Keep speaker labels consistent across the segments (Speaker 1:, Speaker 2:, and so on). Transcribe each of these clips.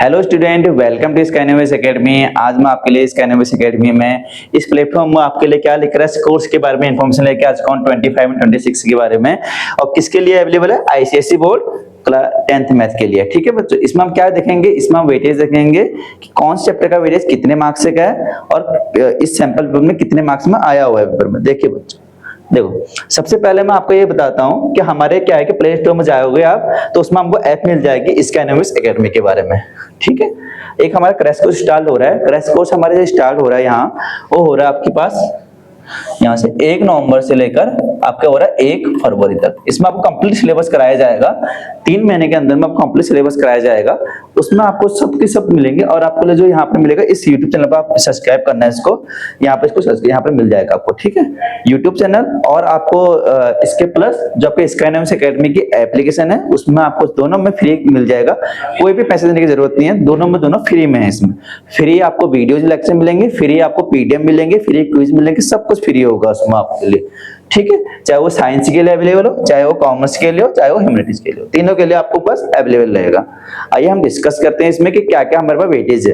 Speaker 1: Hello student, welcome to Scanvis academy. आज मैं आपके लिए स्कैनविस एकेडमी में इस प्लेटफॉर्म में आपके लिए क्या लिख रहा है, कोर्स के बारे में इंफॉर्मेशन लेके आज कौन 25 और 26 के बारे में, और किसके लिए अवेलेबल है, आईसीएसई बोर्ड 10th मैथ के लिए। ठीक है बच्चों, इसमें हम क्या देखेंगे, इसमें हम वेटेज देखेंगे कि कौन से चैप्टर का वेटेज कितने मार्क्स से का है और इस सैंपल पेपर में कितने मार्क्स में आया हुआ है पेपर में। देखिए बच्चों, देखो सबसे पहले मैं आपको ये बताता हूं कि हमारे क्या है कि प्ले स्टोर में जाओगे आप तो उसमें हमको ऐप मिल जाएगी स्कैनविस एकेडमी के बारे में। ठीक है, एक हमारा क्रैश कोर्स स्टार्ट हो रहा है। क्रैश कोर्स हमारे जो स्टार्ट हो रहा है यहाँ, वो हो रहा है आपके पास यहाँ से 1 नवंबर से लेकर आपका हो रहा है 1 फरवरी तक। इसमें आपको कंप्लीट सिलेबस कराया जाएगा। 3 महीने के अंदर में आपको कंप्लीट सिलेबस कराया जाएगा। उसमें आपको सब के सब मिलेंगे और आपको जो यहाँ पे मिलेगा, इस यूट्यूब चैनल पर आप सब्सक्राइब करना है इसको, यहाँ पे इसको यहाँ पे मिल जाएगा आपको। ठीक है, यूट्यूब चैनल और आपको इसके प्लस जो आपके स्कैनविस एकेडमी की एप्लीकेशन है उसमें आपको दोनों में फ्री मिल जाएगा। कोई भी पैसे देने की जरूरत नहीं है, दोनों में दोनों फ्री में है। इसमें फ्री आपको वीडियोज लेक्चर मिलेंगे, फ्री आपको पीडीएफ मिलेंगे, फ्री क्विज मिलेंगे, सब कुछ फ्री होगा उसमें आपके लिए। ठीक है, चाहे वो साइंस के लिए अवेलेबल हो, चाहे वो कॉमर्स के लिए हो, चाहे वो ह्यूमैनिटीज के लिए हो, तीनों के लिए आपको बस अवेलेबल रहेगा। आइए हम डिस्कस करते हैं इसमें कि क्या क्या हमारे पास वेटेज है।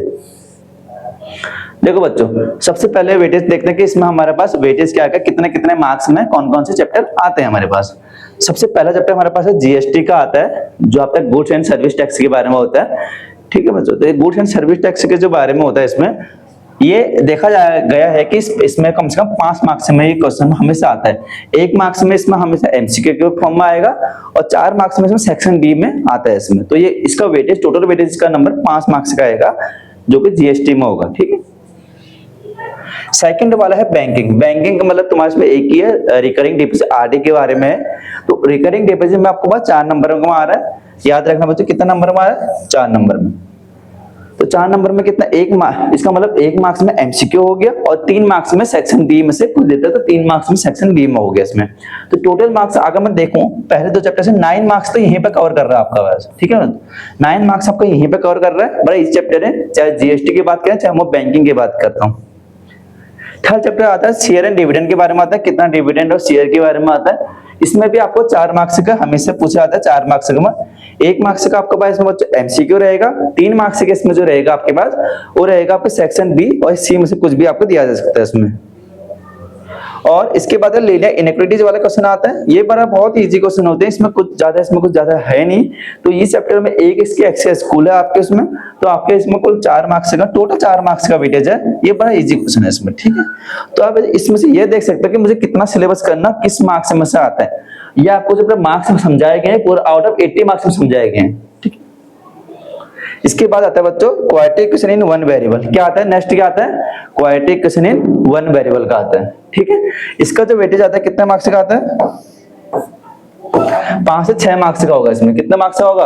Speaker 1: देखो बच्चों, सबसे पहले वेटेज देखते हैं कि इसमें हमारे पास वेटेज क्या है, कितने कितने मार्क्स में कौन कौन से चैप्टर आते हैं हमारे पास। सबसे पहला चैप्टर हमारे पास है जीएसटी का आता है, जो आपका गुड्स एंड सर्विस टैक्स के बारे में होता है। ठीक है बच्चों, तो गुड्स एंड सर्विस टैक्स के जो बारे में होता है, इसमें ये देखा गया है कि इसमें कम से कम 5 मार्क्स में ये क्वेश्चन हमेशा आता है। 1 मार्क्स में इसमें हमेशा एमसीक्यू के फॉर्म में आएगा और 4 मार्क्स में इसमें सेक्शन बी में आता है इसमें। तो ये इसका वेटेज, टोटल वेटेज इसका नंबर 5 मार्क्स का आएगा, जो कि जीएसटी में होगा। ठीक है, सेकंड वाला है बैंकिंग। बैंकिंग का मतलब तुम्हारे इसमें एक ही है, रिकरिंग डिपॉजिट आरडी के बारे में है। तो रिकरिंग डिपॉजिट में आपको बस 4 नंबर में आ रहा है। याद रखना बच्चों, कितना नंबर में आ रहा है, 4 नंबर में। तो 4 नंबर में कितना, 1 मार्क्स, इसका मतलब 1 मार्क्स में एमसीक्यू हो गया और 3 मार्क्स में सेक्शन बी में से कुछ देता है, तो 3 मार्क्स में सेक्शन बी में हो गया इसमें। तो टोटल मार्क्स अगर मैं देखूं, पहले 2 चैप्टर से 9 मार्क्स तो यहीं पे कवर कर रहा है आपका वैसे। ठीक है ना, 9 मार्क्स आपका यहीं पे कवर कर रहा है। बड़ा इस चैप्टर है, चाहे जीएसटी की बात करें चाहे मैं बैंकिंग की बात करता हूँ। थर्ड चैप्टर आता है शेयर एंड डिविडेंड के बारे में आता है, कितना डिविडेंड और शेयर के बारे में आता है। इसमें भी आपको 4 मार्क्स का हमेशा पूछा जाता है। 4 मार्क्स का 1 मार्क्स का आपके पास इसमें एमसीक्यू रहेगा। 3 मार्क्स के इसमें जो रहेगा आपके पास, वो रहेगा आपके सेक्शन बी और सी में से कुछ भी आपको दिया जा सकता है इसमें। और इसके बाद लीनियर इनइक्वालिटीज वाला क्वेश्चन आता है। ये बड़ा बहुत इजी क्वेश्चन होते हैं, इसमें कुछ ज्यादा है नहीं। तो इस चैप्टर में एक इसके एक्सेस स्कूल है आपके उसमें, तो आपके इसमें कुल 4 मार्क्स का, टोटल 4 मार्क्स का वेटेज है। ये बड़ा इजी क्वेश्चन है इसमें। ठीक है, तो आप इसमें से ये देख सकते हो कि मुझे कितना सिलेबस करना किस मार्क्स में से आता है। ये आपको जो मार्क्स में समझाए गए हैं, पूरा आउट ऑफ 80 मार्क्स में समझाए गए हैं। इसके बाद आता है बच्चों क्वाड्रेटिक इक्वेशन इन 1 वेरिएबल। क्या आता है नेक्स्ट, क्या आता है, क्वाड्रेटिक इक्वेशन इन 1 वेरिएबल का आता है। ठीक है, इसका जो वेटेज आता है कितने मार्क्स का आता है, 5 से 6 मार्क्स का होगा। इसमें कितने मार्क्स का होगा,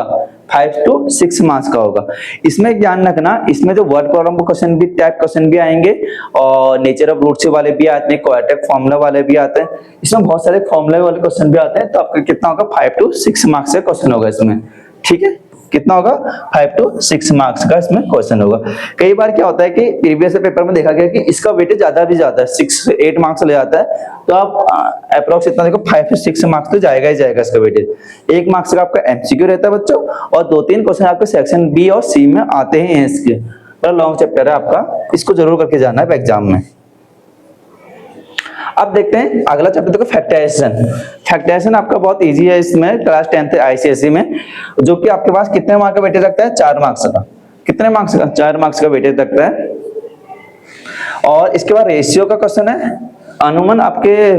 Speaker 1: 5 to 6 मार्क्स का होगा। इसमें ध्यान रखना, इसमें जो वर्ड प्रॉब्लम को क्वेश्चन भी, टाइप क्वेश्चन भी आएंगे और नेचर ऑफ रूट्स वाले भी आते हैं, क्वाड्रेटिक फार्मूला वाले भी आते हैं। इसमें बहुत सारे फार्मूला वाले क्वेश्चन भी आते हैं। तो आपका कितना होगा, 5 to 6 मार्क्स का क्वेश्चन होगा इसमें। ठीक है, कितना होगा, 5 to 6 मार्क्स का इसमें क्वेश्चन होगा। कई बार क्या होता है कि प्रीवियस पेपर में देखा गया कि इसका वेटेज ज्यादा भी जाता है, 6 से 8 मार्क्स ले जाता है। तो आप अप्रोक्स इतना देखो, 5 से 6 मार्क्स तो जाएगा ही जाएगा इसका वेटेज। 1 मार्क्स का आपका एमसीक्यू रहता है बच्चों, और 2-3 क्वेश्चन आपके सेक्शन बी और सी में आते हैं। इसके बड़ा लॉन्ग चैप्टर है आपका, इसको जरूर करके जाना है एग्जाम में। अब देखते हैं अगला चैप्टर, देखो फैक्टराइजेशन। फैक्टराइजेशन आपका बहुत इजी है इसमें, क्लास 10th आईसीएसई में, जो कि आपके पास कितने मार्क्स का वेटेज रखता है, 4 मार्क्स का। कितने मार्क्स का, 4 मार्क्स का वेटेज रखता है। और इसके बाद रेशियो का क्वेश्चन है। अनुमान आपके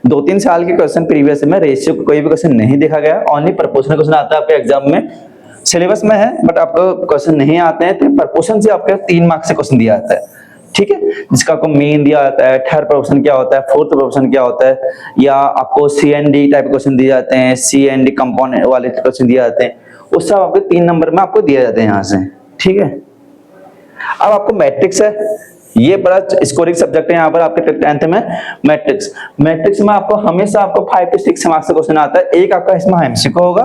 Speaker 1: 2-3 साल के क्वेश्चन प्रीवियस में रेशियो का कोई भी क्वेश्चन नहीं देखा गया, ओनली प्रोपोर्शनल क्वेश्चन आता है आपके एग्जाम में। सिलेबस में है बट आपको क्वेश्चन नहीं आते हैं, तो प्रोपोर्शन से आपके 3 मार्क्स से क्वेश्चन दिया जाता है। ठीक है, जिसका आपको मीन दिया जाता है, थर्ड प्रोपोर्शन क्या होता है, फोर्थ प्रोपोर्शन क्या होता है, या आपको सीएनडी टाइप क्वेश्चन दिए जाते हैं, सीएनडी कंपोनेंट वाले क्वेश्चन दिए जाते हैं। उस सब आपको 3 नंबर में आपको दिए जाते हैं यहाँ से। ठीक है, अब आपको मैट्रिक्स है, ये बड़ा स्कोरिंग सब्जेक्ट है यहाँ पर आपके 10th में। मैट्रिक्स, मैट्रिक्स में आपको हमेशा आपको 5 to 6 मार्क्स का क्वेश्चन आता है। एक आपका इसमें एमसीक्यू होगा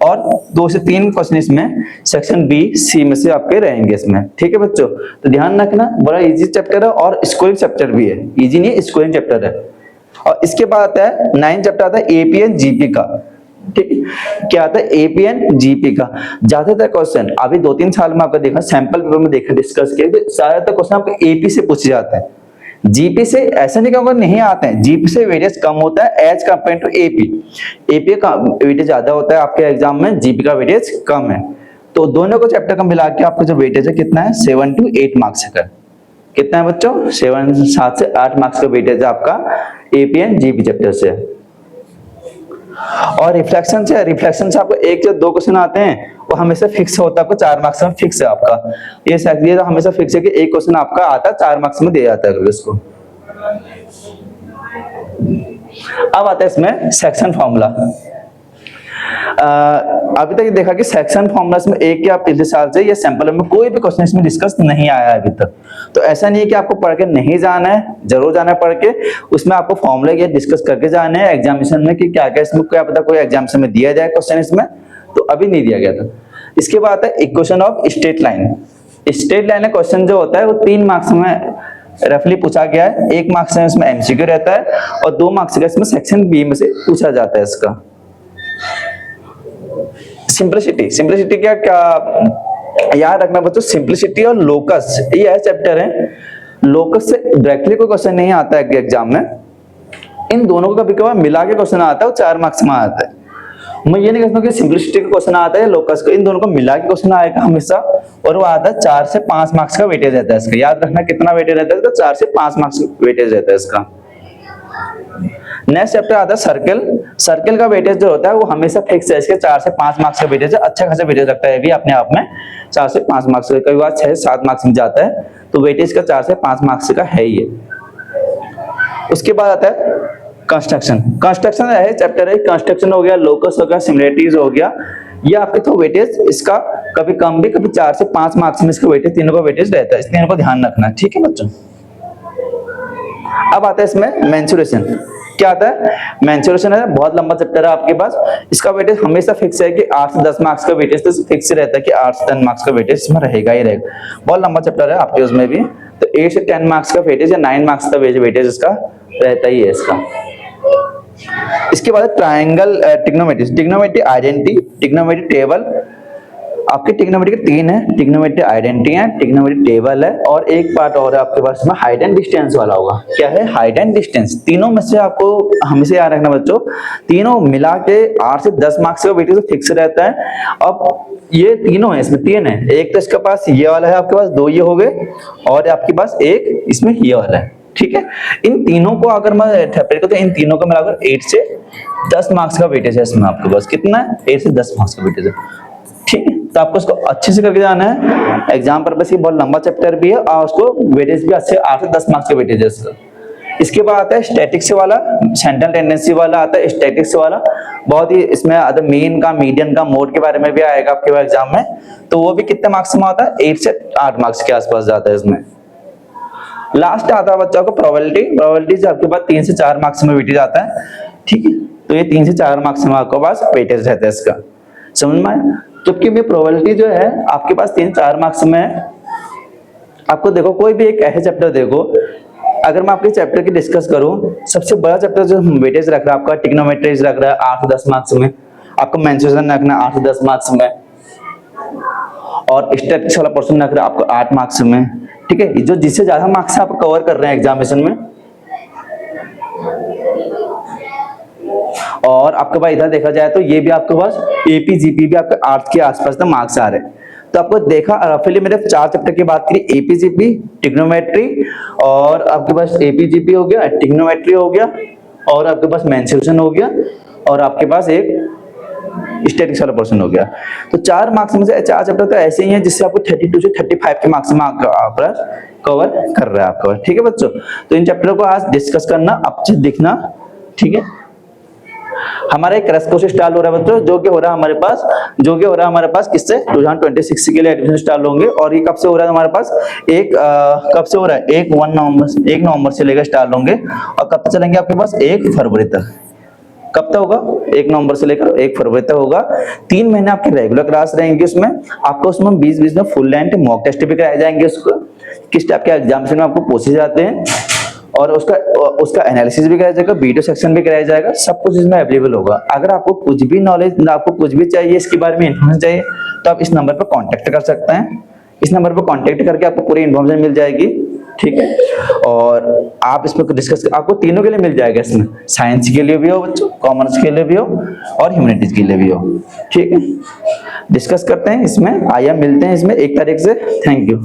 Speaker 1: और 2 से 3 क्वेश्चन इसमें सेक्शन बी सी में से आपके रहेंगे इसमें। ठीक है बच्चों, तो ध्यान रखना, बड़ा इजी चैप्टर है और स्कोरिंग चैप्टर भी है। इजी नहीं, स्कोरिंग चैप्टर है। और इसके बाद आता है 9th चैप्टर आता है एपी एंड जीपी का। ठीक है। क्या आता है एपीएन जीपी का ज्यादातर क्वेश्चन अभी 2-3 साल में आपका देखा, सैंपल पेपर में देखा, डिस्कस किया, ज्यादातर क्वेश्चन आपको एपी से पूछे जाते हैं। जीपी से ऐसा नहीं कहूंगा नहीं आते हैं, जीपी से वेरियस कम होता है as compare to AP. AP का वेटेज ज्यादा होता है आपके एग्जाम में, जीपी का वेटेज कम है। तो दोनों को चैप्टर का मिला के आपका जो वेटेज है कितना है 7 to 8 मार्क्स का। कितना है बच्चों 7 से 8 मार्क्स का वेटेज है आपका एपीएन जीपी चैप्टर से। और रिफ्लेक्शन से आपको 1 या 2 क्वेश्चन आते हैं, वो हमेशा फिक्स होता है, आपको 4 मार्क्स में फिक्स है आपका। ये तो हमेशा फिक्स है कि एक क्वेश्चन आपका आता है 4 मार्क्स में दिया जाता है इसको। अब आता है इसमें सेक्शन फॉर्मूला। अभी तक देखा कि सेक्शन फॉर्मूला में एक या पिछले साल से या सैंपल में कोई भी क्वेश्चन इसमें डिस्कस नहीं आया है अभी तक। तो ऐसा नहीं है कि आपको पढ़ के नहीं जाना है, जरूर जाना है पढ़ के, उसमें आपको फॉर्मूला ये डिस्कस करके जाना है एग्जामिनेशन में कि क्या क्या इसमें क्या पता कोई एग्जामिनेशन में दिया जाए क्वेश्चन इसमें, तो अभी नहीं दिया गया था। इसके बाद है equation of straight line. Straight line है क्वेश्चन जो होता है वो 3 मार्क्स में रफली पूछा गया है। 1 मार्क्स में इसमें एमसीक्यू रहता है और 2 मार्क्स का इसमें सेक्शन बी में से पूछा जाता है इसका। सिंपलिसिटी क्या याद रखना बच्चों, सिंपलिसिटी और लोकस ये ऐसे चैप्टर है, लोकस से डायरेक्टली कोई क्वेश्चन नहीं आता है एग्जाम में, इन दोनों को कभी कभार मिला के क्वेश्चन आता है, वो 4 मार्क्स में आता है। मैं ये नहीं कहता हूं कि सिंपलिसिटी का क्वेश्चन आता है लोकस को, इन दोनों को मिला के क्वेश्चन आएगा हमेशा, और वो आता है 4 से 5 मार्क्स का वेटेज रहता है इसका। याद रखना कितना वेटेज रहता है इसका, 4 से 5 मार्क्स वेटेज रहता है इसका। नेक्स्ट चैप्टर आता है सर्कल का वेटेज जो होता है वो हमेशा फिक्स है, इसके 4 से 5 मार्क्स का वेटेज है, अच्छा खासा वेटेज रखता है भी अपने आप में 4 से 5 मार्क्स, कई बार 6 से 7 मार्क्स में जाता है, तो वेटेज का 4 से 5 मार्क्स का है ये। उसके बाद आता है कंस्ट्रक्शन है चैप्टर है, कंस्ट्रक्शन हो गया, लोकस हो गया, सिमिलरिटीज हो गया, ये आपके तो वेटेज इसका कभी कम भी कभी 4 से 5 मार्क्स में इसका वेटेज, तीनों का वेटेज रहता है, इस तीनों को ध्यान रखना, ठीक है बच्चों। अब आता है इसमें मेंसुरेशन। क्या आता है मेंसुरेशन है, बहुत लंबा चैप्टर है आपके पास, इसका वेटेज हमेशा फिक्स है कि 8 से 10 मार्क्स का वेटेज तो फिक्स रहता है कि 8 से 10 मार्क्स का वेटेज इसमें रहेगा ही रहेगा, बहुत लंबा चैप्टर है आपके उसमें भी, तो 8 से 10 मार्क्स का वेटेज या 9 मार्क्स का वेटेज इसका रहता ही है इसका। इसके बाद triangle trigonometry identity, trigonometry table. आपके ट्रिग्नोमेट्री के 3 है, ट्रिग्नोमेट्री आइडेंटिटी है, ट्रिग्नोमेट्री टेबल है, और एक पार्ट और है आपके पास में हाइट एंड डिस्टेंस वाला होगा। क्या है हाइट एंड डिस्टेंस, तीनों में से आपको हमेशा याद रखना बच्चों, तीनों मिला के 8 से 10 मार्क्स का वेटेज फिक्स रहता है। अब ये तीनों है, इसमें 3 है, एक तो इसके पास ये वाला है आपके पास, 2 ये हो गए, और आपके पास एक इसमें ये वाला है, ठीक है। इन तीनों को अगर मैं ठहर तो इन तीनों को मिलाकर 8 से 10 मार्क्स का वेटेज है इसमें आपके पास, कितना है 8 से 10 मार्क्स का वेटेज है, ठीक है। तो आपको इसको अच्छे से करके जाना है, एग्जाम पर्पस ये बहुत लंबा चैप्टर भी है, और उसको वेटेज भी अच्छे 8 से 10 मार्क्स का वेटेज है इसका। इसके बाद आता है स्टैटिक्स वाला, सेंट्रल टेंडेंसी वाला आता है स्टैटिक्स वाला, बहुत ही इसमें आता है मीन का, मीडियन का, मोड के बारे में भी आएगा आपके एग्जाम में, तो वो भी कितने मार्क्स में आता है 8 से 8 मार्क्स के आसपास जाता है इसमें। लास्ट आता है बच्चों को प्रोबेबिलिटी से आपके पास 3 से 4 मार्क्स में वेटेज आता है, ठीक है। तो ये 3 से 4 मार्क्स में आपके पास वेटेज रहता है इसका, समझ में आया। जबकि ये प्रोबेबिलिटी जो है आपके पास 3-4 मार्क्स में है। आपको देखो कोई भी एक ऐसे चैप्टर देखो, अगर मैं आपके चैप्टर की डिस्कस करूं, सबसे बड़ा चैप्टर जो वेटेज रख रहा है आपका ट्रिग्नोमेट्री रख रहा है 8 से 10 मार्क्स में, आपको मेंसुरेशन रखना है 8 से 10 मार्क्स में, और स्टैटिस्टिक्स वाला पोर्शन रख रहा है आपको 8 मार्क्स में, ठीक है। जो जिससे ज्यादा मार्क्स आप कवर कर रहे हैं एग्जामिनेशन में। और आपके पास इधर देखा जाए तो ये भी आपके पास एपी जीपी भी आपके 8 के आसपास तक मार्क्स आ रहे हैं। तो आपको देखा रफली मेरे 4 चैप्टर की बात करी, एपी जीपी, ट्रिग्नोमेट्री, और आपके पास एपी जीपी हो गया, ट्रिग्नोमेट्री हो गया, और आपके पास मेंसुरेशन हो गया, और आपके पास एक स्टैटिक्स वाला पोर्शन हो गया। तो 4 मार्क्स में से 4 चैप्टर तो ऐसे ही हैं जिससे आपको 32 से 35 के मार्क्स में आपका कवर कर रहा है आपका, ठीक है बच्चों। तो इन चैप्टरों को आज डिस्कस करना, अच्छे दिखना, ठीक है। हमारा एक क्रैश कोर्स स्टार्ट हो रहा है बच्चों, जो कि हो रहा है हमारे पास किससे 2026 के लिए एडमिशन स्टार्ट होंगे, और ये कब से हो रहा है हमारे पास कब से हो रहा है 1 नवंबर से लेकर स्टार्ट होंगे, और कब तक चलेंगे आपके पास 1 फरवरी तक। कब तक होगा 1 नवंबर से लेकर 1 फरवरी तक होगा। 3 महीने आपके रेगुलर क्लास रहेंगे, उसमें आपको उसमें 20-20 में फुल लेंथ मॉक टेस्ट भी कराए जाएंगे, उसको किस टाइप के एग्जामिनेशन में आपको पूछे जाते हैं, और उसका एनालिसिस भी कराया जाएगा, वीडियो सेक्शन भी कराया जाएगा, सब कुछ इसमें अवेलेबल होगा। अगर आपको कुछ भी नॉलेज, आपको कुछ भी चाहिए इसके बारे में इन्फॉर्मेशन चाहिए, तो आप इस नंबर पर कांटेक्ट कर सकते हैं। इस नंबर पर कांटेक्ट करके आपको पूरी इन्फॉर्मेशन मिल जाएगी, ठीक है। और आप इसमें डिस्कस, आपको तीनों के लिए मिल जाएगा इसमें, साइंस के लिए भी हो बच्चों, कॉमर्स के लिए भी हो और ह्यूमैनिटीज के लिए भी हो, ठीक है। डिस्कस करते हैं इसमें, आइए मिलते हैं इसमें 1 तारीख से। Thank you.